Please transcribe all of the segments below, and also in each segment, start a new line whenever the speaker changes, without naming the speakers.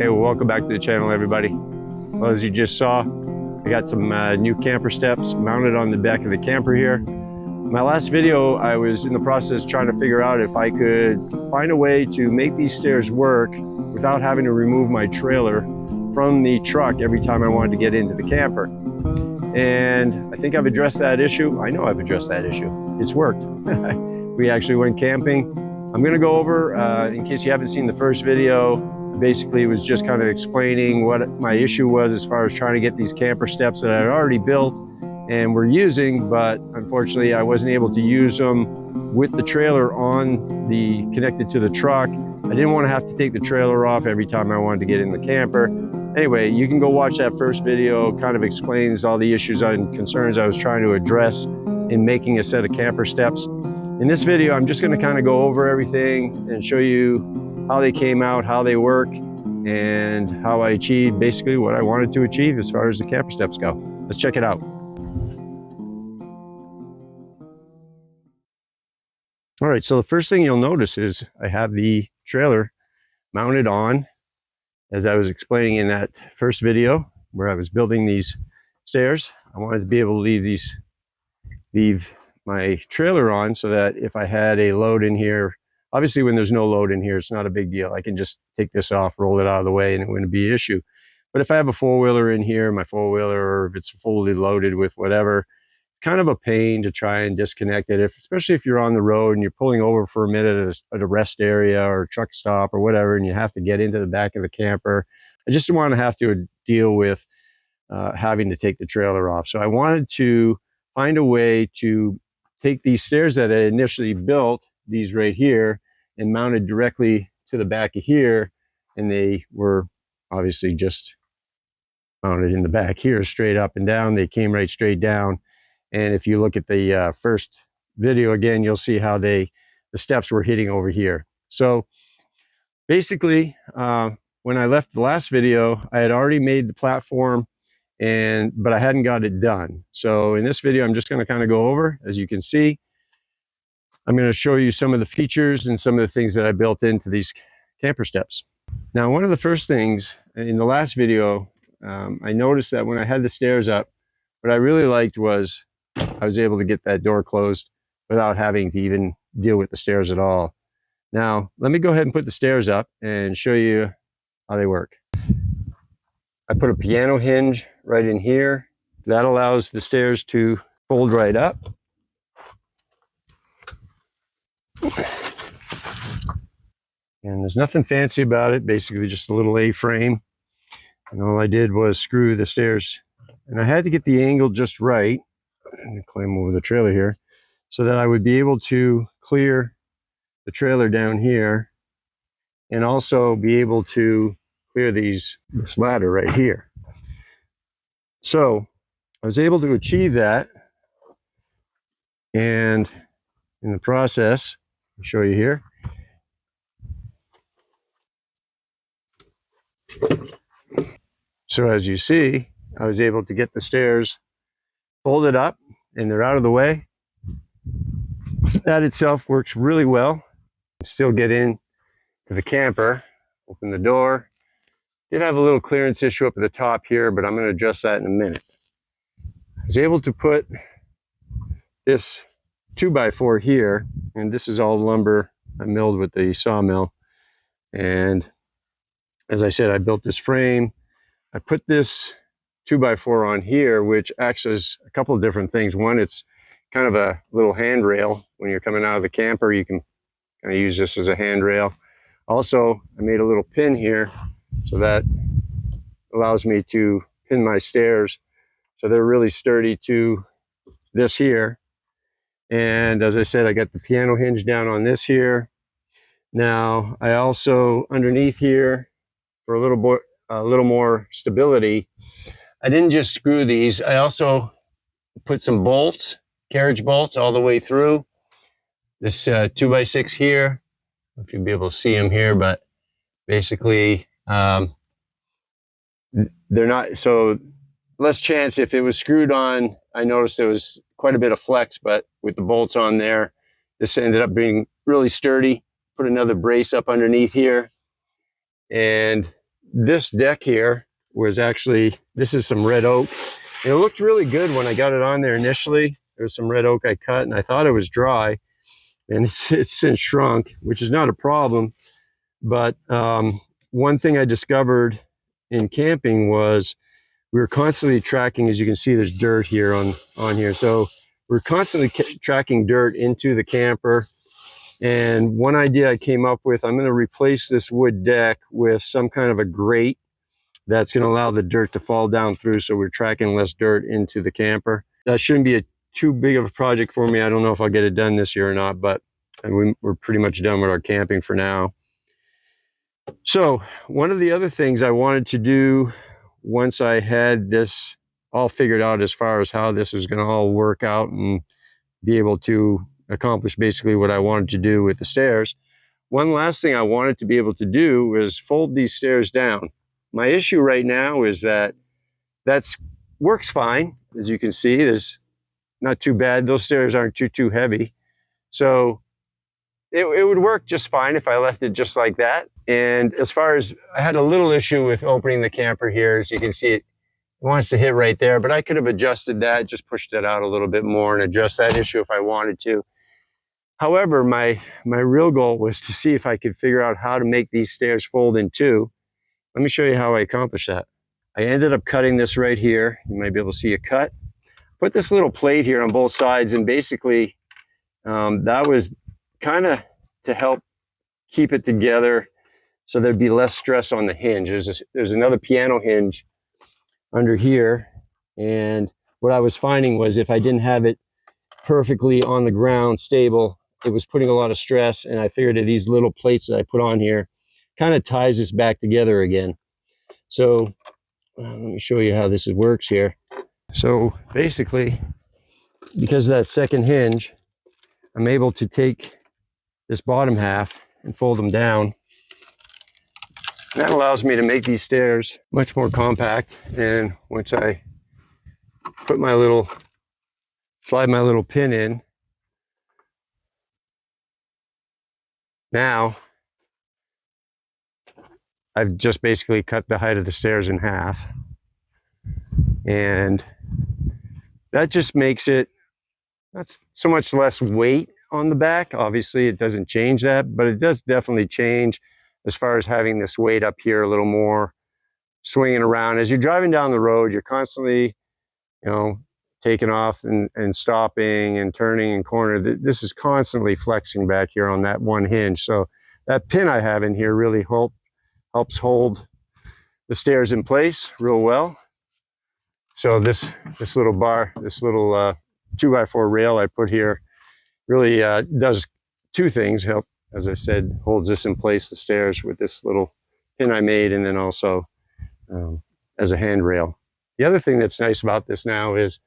Hey, well, welcome back to the channel, everybody. Well, as you just saw, I got some new camper steps mounted on the back of the camper here. My last video, I was in the process trying to figure out if I could find a way to make these stairs work without having to remove my trailer from the truck every time I wanted to get into the camper. And I think I've addressed that issue. I know I've addressed that issue. It's worked. We actually went camping. I'm gonna go over, in case you haven't seen the first video, basically it was just kind of explaining what my issue was as far as trying to get these camper steps that I had already built and were using, but unfortunately I wasn't able to use them with the trailer connected to the truck. I didn't want to have to take the trailer off every time I wanted to get in the camper. Anyway, you can go watch that first video. Kind of explains all the issues and concerns I was trying to address in making a set of camper steps. In this video, I'm just going to kind of go over everything and show you how they came out, how they work, and how I achieved basically what I wanted to achieve as far as the camper steps go. Let's check it out. All right, so the first thing you'll notice is I have the trailer mounted on, as I was explaining in that first video where I was building these stairs. I wanted to be able to leave my trailer on so that if I had a load in here, obviously when there's no load in here, it's not a big deal. I can just take this off, roll it out of the way, and it wouldn't be an issue. But if I have a four-wheeler in here, my four-wheeler, or if it's fully loaded with whatever, it's kind of a pain to try and disconnect it, especially if you're on the road and you're pulling over for a minute at a rest area or a truck stop or whatever, and you have to get into the back of the camper. I just don't want to have to deal with having to take the trailer off. So I wanted to find a way to take these stairs that I initially built, these right here, and mounted directly to the back of here, and they were obviously just mounted in the back here straight up and down. They came right straight down, and if you look at the first video again, you'll see how the steps were hitting over here. So basically, when I left the last video, I had already made the platform, but I hadn't got it done. So in this video, I'm just going to kind of go over, as you can see. I'm going to show you some of the features and some of the things that I built into these camper steps. Now, one of the first things in the last video, I noticed that when I had the stairs up, what I really liked was I was able to get that door closed without having to even deal with the stairs at all. Now, let me go ahead and put the stairs up and show you how they work. I put a piano hinge right in here. That allows the stairs to fold right up. And there's nothing fancy about it, basically just a little A-frame. And all I did was screw the stairs. And I had to get the angle just right. I'm going to climb over the trailer here so that I would be able to clear the trailer down here and also be able to clear this ladder right here. So I was able to achieve that. And in the process, I'll show you here. So as you see, I was able to get the stairs folded up and they're out of the way. That itself works really well. Still get in to the camper, open the door. Did have a little clearance issue up at the top here, but I'm going to address that in a minute. I was able to put this 2x4 here, and this is all lumber I milled with the sawmill. And as I said, I built this frame. I put this 2x4 on here, which acts as a couple of different things. One, it's kind of a little handrail. When you're coming out of the camper, you can kind of use this as a handrail. Also, I made a little pin here, so that allows me to pin my stairs. So they're really sturdy to this here. And as I said, I got the piano hinge down on this here. Now, I also, underneath here, for a little more stability, I didn't just screw these. I also put some bolts, carriage bolts, all the way through. This 2x6 here, I don't know if you'll be able to see them here, but basically they're not, so less chance if it was screwed on. I noticed there was quite a bit of flex, but with the bolts on there, this ended up being really sturdy. Put another brace up underneath here, and this deck here was actually, this is some red oak. And it looked really good when I got it on there initially. There was some red oak I cut and I thought it was dry, and it's since shrunk, which is not a problem. But one thing I discovered in camping was we were constantly tracking, as you can see, there's dirt here on here. So we're constantly tracking dirt into the camper. And one idea I came up with, I'm going to replace this wood deck with some kind of a grate that's going to allow the dirt to fall down through, so we're tracking less dirt into the camper. That shouldn't be too big of a project for me. I don't know if I'll get it done this year or not, but we're pretty much done with our camping for now. So one of the other things I wanted to do once I had this all figured out as far as how this is going to all work out and be able to accomplish basically what I wanted to do with the stairs, one last thing I wanted to be able to do was fold these stairs down. My issue right now is that works fine. As you can see, there's not too bad. Those stairs aren't too heavy. So it would work just fine if I left it just like that. And as far as, I had a little issue with opening the camper here. As you can see, it wants to hit right there, but I could have adjusted that, just pushed it out a little bit more and addressed that issue if I wanted to. However, my real goal was to see if I could figure out how to make these stairs fold in two. Let me show you how I accomplished that. I ended up cutting this right here. You might be able to see a cut. Put this little plate here on both sides, and basically that was kind of to help keep it together so there'd be less stress on the hinge. There's another piano hinge under here, and what I was finding was if I didn't have it perfectly on the ground stable, it was putting a lot of stress, and I figured that these little plates that I put on here kind of ties this back together again. So let me show you how this works here. So basically, because of that second hinge, I'm able to take this bottom half and fold them down. And that allows me to make these stairs much more compact. And once I put slide my little pin in, now I've just basically cut the height of the stairs in half. And that just makes it not so much less weight on the back. Obviously, it doesn't change that, but it does definitely change as far as having this weight up here a little more, swinging around. As you're driving down the road, you're constantly, taking off and stopping and turning and corner. This is constantly flexing back here on that one hinge. So that pin I have in here really helps hold the stairs in place real well. So this little bar, this little 2x4 rail I put here really does two things. Help, as I said, holds this in place, the stairs, with this little pin I made, and then also as a handrail. The other thing that's nice about this now is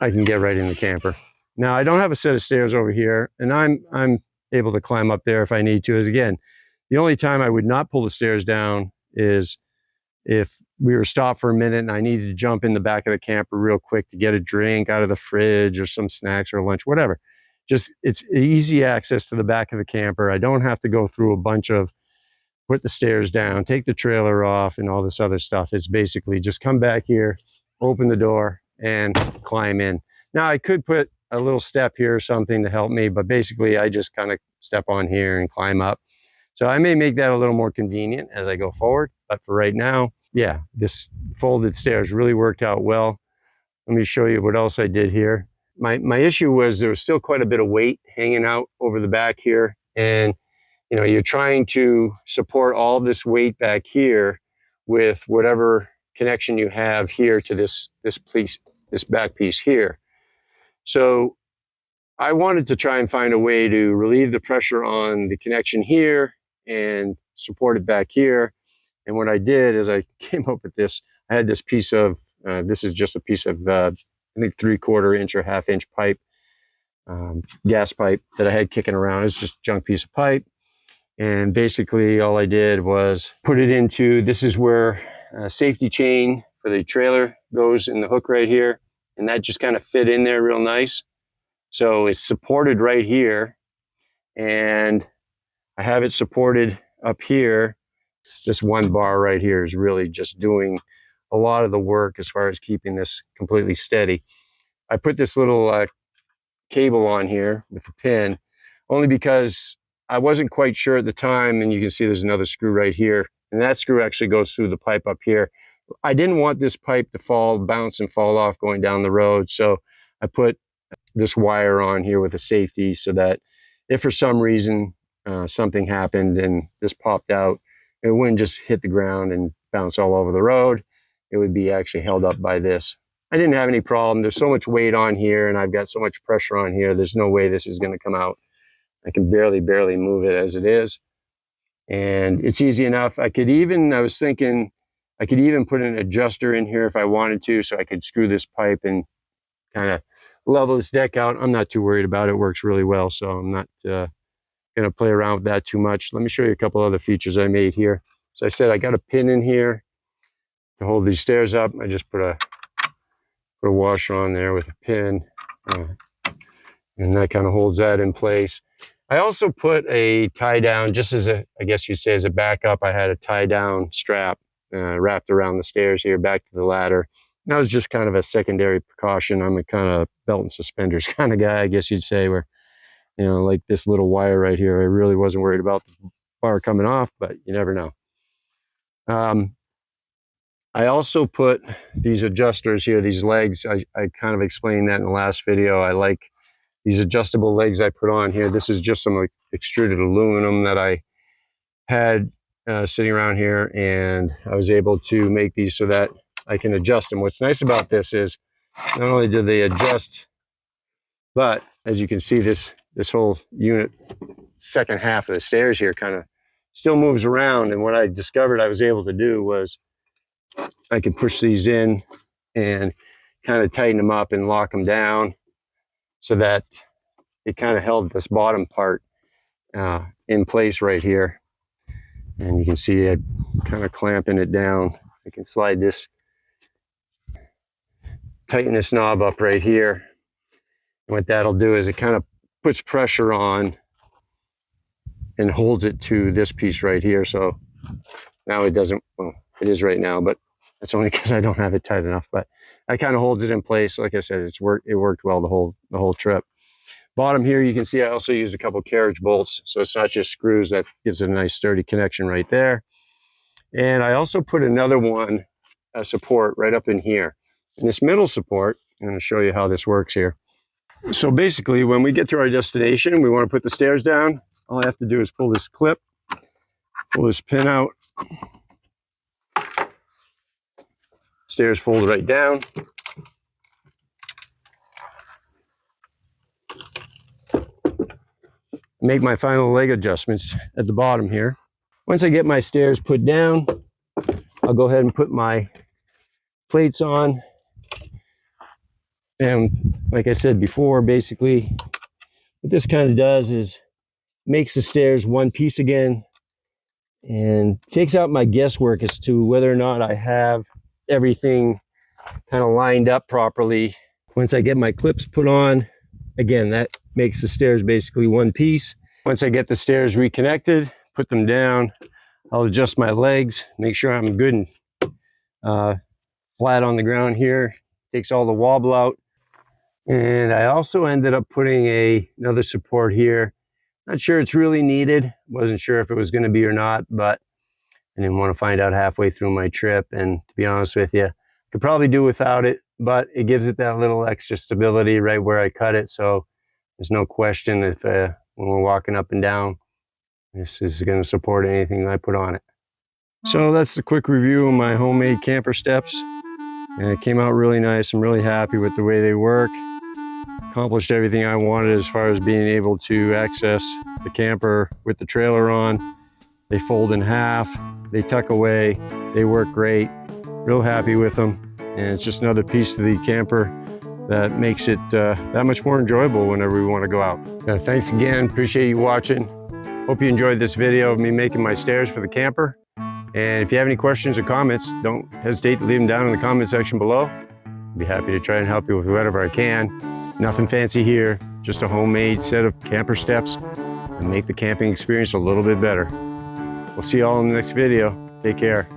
I can get right in the camper. Now I don't have a set of stairs over here, and I'm able to climb up there if I need to. As again, the only time I would not pull the stairs down is if we were stopped for a minute and I needed to jump in the back of the camper real quick to get a drink out of the fridge or some snacks or lunch, whatever. Just, it's easy access to the back of the camper. I don't have to go through a bunch of put the stairs down, take the trailer off, and all this other stuff. It's basically just come back here, open the door, and climb in. Now I could put a little step here or something to help me, but basically I just kind of step on here and climb up. So I may make that a little more convenient as I go forward, but for right now, yeah, this folded stairs really worked out well. Let me show you what else I did here. My issue was there was still quite a bit of weight hanging out over the back here, and you're trying to support all this weight back here with whatever connection you have here to this back piece here. So I wanted to try and find a way to relieve the pressure on the connection here and support it back here. And what I did is I came up with this. I had this piece of, this is just a piece of, I think 3/4 inch or 1/2 inch pipe, gas pipe that I had kicking around. It's just a junk piece of pipe. And basically all I did was put it into, this is where a safety chain for the trailer goes in the hook right here. And that just kind of fit in there real nice. So it's supported right here. And I have it supported up here this one bar right here is really just doing a lot of the work as far as keeping this completely steady. I put this little cable on here with a pin only because I wasn't quite sure at the time, and you can see there's another screw right here, and that screw actually goes through the pipe up here. I didn't want this pipe to bounce and fall off going down the road, so I put this wire on here with a safety so that if for some reason something happened and this popped out, it wouldn't just hit the ground and bounce all over the road. It would be actually held up by this. I didn't have any problem. There's so much weight on here and I've got so much pressure on here. There's no way this is going to come out. I can barely move it as it is. And it's easy enough. I was thinking I could even put an adjuster in here if I wanted to, so I could screw this pipe and kind of level this deck out. I'm not too worried about it. It works really well, so I'm not going to play around with that too much. Let me show you a couple other features I made here. So I said I got a pin in here to hold these stairs up. I just put a washer on there with a pin, and that kind of holds that in place. I also put a tie down, just as I guess you'd say as a backup. I had a tie down strap wrapped around the stairs here back to the ladder. That was just kind of a secondary precaution. I'm a kind of belt and suspenders kind of guy, I guess you'd say, where, you know, like this little wire right here, I really wasn't worried about the bar coming off, but you never know. I also put these adjusters here, these legs. I kind of explained that in the last video. I like these adjustable legs I put on here. This is just some extruded aluminum that I had sitting around here, and I was able to make these so that I can adjust them. What's nice about this is not only do they adjust, but as you can see, this whole unit, second half of the stairs here, kind of still moves around. And what I discovered I was able to do was I could push these in and kind of tighten them up and lock them down so that it kind of held this bottom part in place right here. And you can see it kind of clamping it down. I can slide this, tighten this knob up right here. And what that'll do is it kind of puts pressure on and holds it to this piece right here. So now it doesn't, well, it is right now, but that's only because I don't have it tight enough. But that kind of holds it in place. Like I said, it worked well the whole trip. Bottom here, you can see I also used a couple carriage bolts, so it's not just screws. That gives it a nice sturdy connection right there. And I also put another one, a support right up in here. And this middle support, I'm going to show you how this works here. So basically, when we get to our destination and we want to put the stairs down, all I have to do is pull this clip, pull this pin out. Stairs fold right down. Make my final leg adjustments at the bottom here. Once I get my stairs put down, I'll go ahead and put my plates on. And like I said before, basically what this kind of does is makes the stairs one piece again and takes out my guesswork as to whether or not I have everything kind of lined up properly. Once I get my clips put on, again, that makes the stairs basically one piece. Once I get the stairs reconnected, put them down, I'll adjust my legs, make sure I'm good and flat on the ground here. Takes all the wobble out. And I also ended up putting another support here. Not sure it's really needed. Wasn't sure if it was going to be or not, but I didn't want to find out halfway through my trip. And to be honest with you, I could probably do without it, but it gives it that little extra stability right where I cut it. So there's no question if when we're walking up and down, this is going to support anything I put on it. So that's the quick review of my homemade camper steps. And it came out really nice. I'm really happy with the way they work. Accomplished everything I wanted as far as being able to access the camper with the trailer on. They fold in half, they tuck away, they work great. Real happy with them. And it's just another piece of the camper that makes it that much more enjoyable whenever we want to go out. Thanks again, appreciate you watching. Hope you enjoyed this video of me making my stairs for the camper. And if you have any questions or comments, don't hesitate to leave them down in the comment section below. I'd be happy to try and help you with whatever I can. Nothing fancy here, just a homemade set of camper steps and make the camping experience a little bit better. We'll see you all in the next video. Take care.